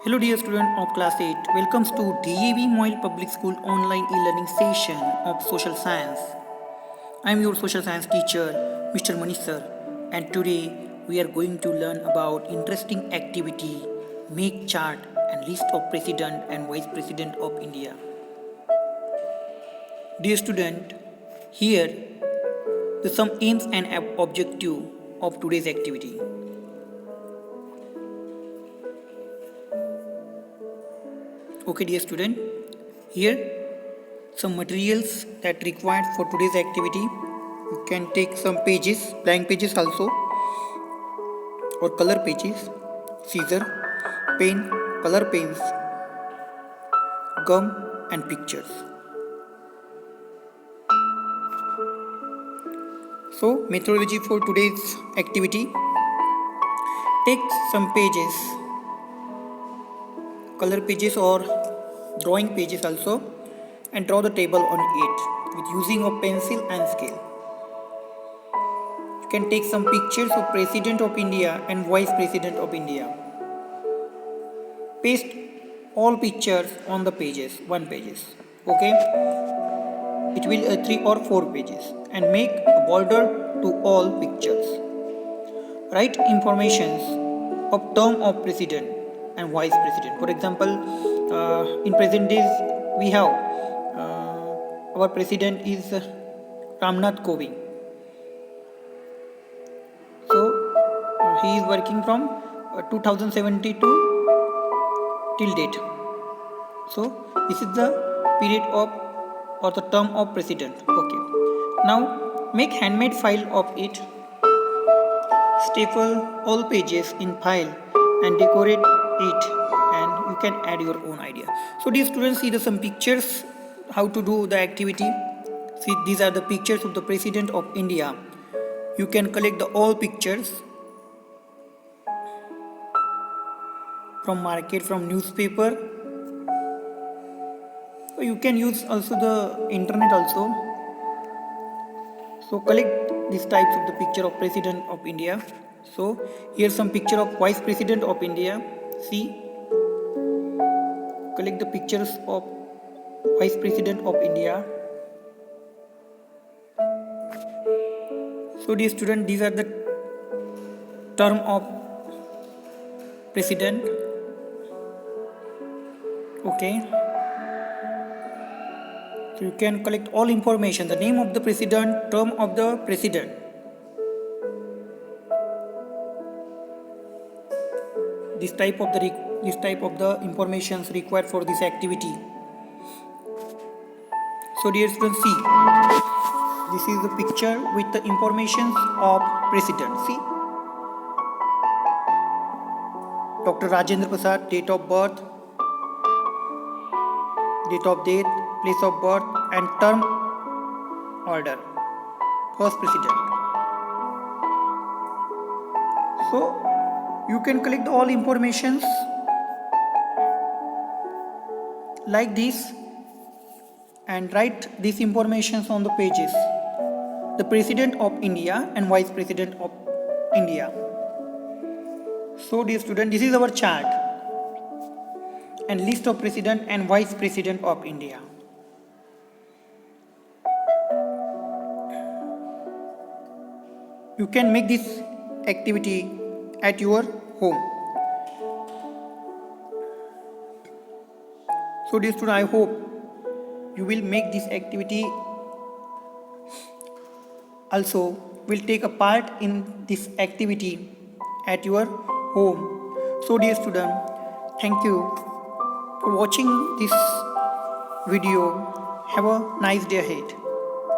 Hello dear student of class 8, welcomes to DAV Moyle Public School online e-learning session of social science. I am your social science teacher Mr. Manish sir, and today we are going to learn about interesting activity, make chart and list of president and vice president of India. Dear student, here the some aims and objective of today's activity. Okay dear student, here some materials that required for today's activity. You can take some pages, blank pages also, or color pages, scissor, pen, color pens, gum and pictures. So methodology for today's activity: take some pages, color pages or drawing pages also, and draw the table on it with using a pencil and scale. You can take some pictures of President of India and Vice President of India. Paste all pictures on the pages, one pages. Okay, it will 3 or 4 pages, and make a border to all pictures. Write informations of term of President and Vice President. For example, in present days we have our President is Ramnath Kovind. So he is working from 2072 till date. So this is the period of or the term of President. Okay. Now make handmade file of it. Staple all pages in file and decorate it, and you can add your own idea. So dear students, see some pictures how to do the activity. See, these are the pictures of the President of India. You can collect the all pictures from market, from newspaper. So you can use also the internet also. So collect these types of the picture of President of India. So here's some picture of Vice President of India. See, collect the pictures of Vice President of India. So dear student, these are the term of President. Okay. So you can collect all information, the name of the President, term of the President. This type of the informations required for this activity. So dear students, see, this is the picture with the information of President. See, Dr. Rajendra Prasad, date of birth, date of death, place of birth and term order, first President. So you can collect all informations like this and write these informations on the pages. The President of India and Vice President of India. So dear student, this is our chart and list of President and Vice President of India. You can make this activity at your home. So dear student, I hope you will make this activity also, will take a part in this activity at your home. So dear student, thank you for watching this video. Have a nice day ahead.